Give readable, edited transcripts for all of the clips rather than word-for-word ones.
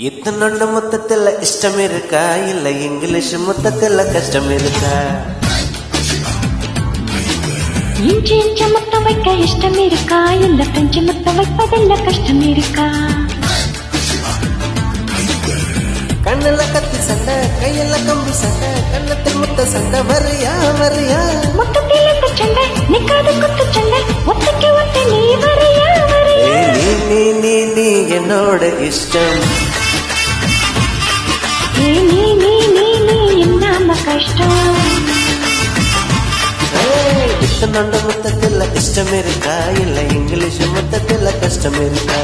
இத்தனொண்டு மொத்தத்தில் இஷ்டம் இருக்கா இல்ல இங்கிலீஷ் மொத்தத்தில் கஷ்டம் இருக்கா? இஞ்சி இஞ்ச முத்தம் வைக்க இஷ்டம் இருக்கா இல்ல பிரெஞ்சு முத்தம் வைப்பதில்ல கஷ்டம் இருக்கா? கண்ணுல கத்தி சண்டை கையில கம்பி சண்டை கண்ணத்தில் முத்த சண்டை வரியா வரியா? மொத்தத்தில் இந்த சண்டை நிக்காத குத்து சண்டை ஒத்தைக்கு ஒத்தை நீ வரியா வரியா? நீ நீ நீ நீ என்னோட இஷ்டம். நீ நீ நீ நீ நீ இன்னாம கஷ்டம். இத்தனொண்டு மொத்தத்தில் இஷ்டம் இருக்கா இல்ல இங்கிலீஷ் மொத்தத்தில் கஷ்டம் இருக்கா?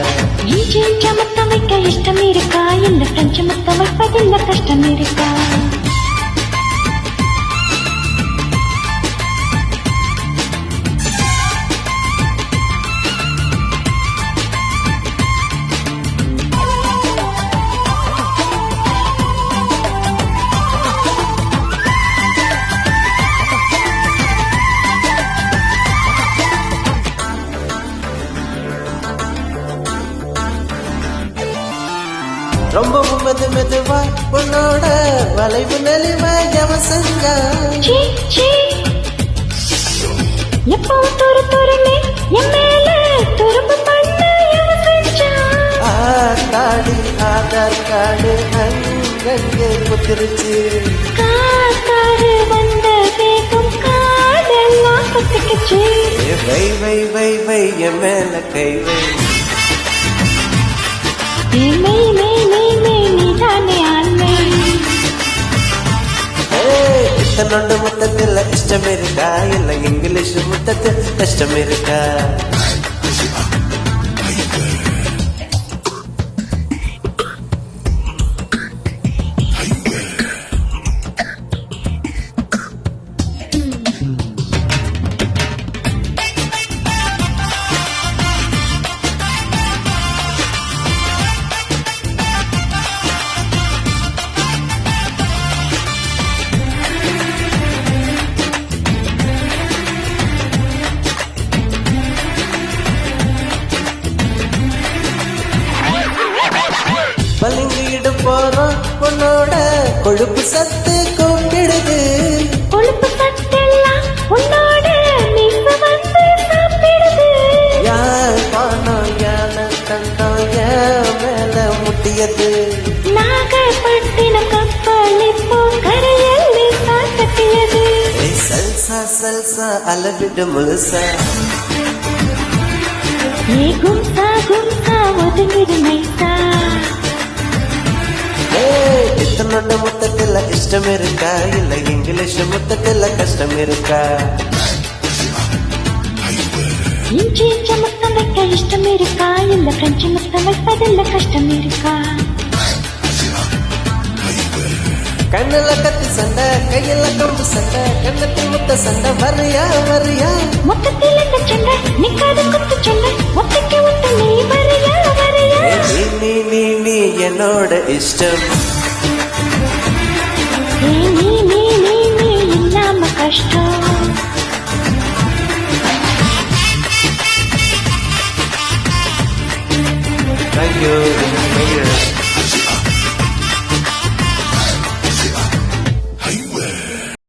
இஞ்சி இஞ்ச முத்தம் வைக்க இஷ்டம் இருக்கா இல்ல பிரெஞ்சு முத்தம் வைப்பதில்ல கஷ்டம் இருக்கா? ரொம்ப மெதுவா உன்னோட வளைவு நெளிவா எவன் செஞ்சா? சீ சீ எப்போ துரு துருன்னு என் மேல துரும்பு பண்ண எவன் செஞ்சா? காடி ஆதார் கார்டு அங்கங்கே குத்திருச்சு. காரு வந்த வேகம் காடெல்லாம் குத்திக்குச்சு. வை வை வை வை என் மேல கை வை. மெய் மெய் மெய் மெய் நீதானே ஆண்மை. இத்தனொண்டு மொத்தத்தில் இஷ்டம் இருக்கா இல்ல இங்கிலீஷ் மொத்தத்தில் கஷ்டம் இருக்கா? பலிங்கிடு போறோம் உன்னோட கொழுப்பு சத்து கூப்பிடுது. கொழுப்பு சத்தெல்லாம் உன்னோட மீச வந்து சாப்பிடுது. யார் பானம் யான தண்டம் என் மேல முட்டியது. நாகப்பட்டினம் கப்பல் இப்போ கரையல்லி சாத்தட்டியது. சல்சா சல்சா அளவிடு முழுசா. ஏ கும்சா கும்சா ஒதுங்கிடு நைசா. இத்தனொண்டு மொத்தத்தில் இஷ்டம் இருக்கா இல்ல இங்கிலீஷ் மொத்தத்தில் கஷ்டம் இருக்கா? இஞ்சி இஞ்ச முத்தம் வைக்க இஷ்டம் இருக்கா இல்ல பிரெஞ்சு முத்தம் வைப்பதில்ல கஷ்டம் இருக்கா? கண்ணுல கத்தி சண்டை கையில கம்பு சண்டை கண்ணத்தில் முத்த சண்டை வரியா வரியா? மொத்தத்தில் இந்த சண்டை நிக்காத குத்து சண்டை ஒத்தைக்கு ஒத்தை நீ வரியா வரியா? நீ நீ நீ நீ என்னோட இஷ்டம். நீ நீ நீ நீ நீ இல்லாம கஷ்டம். Thank you.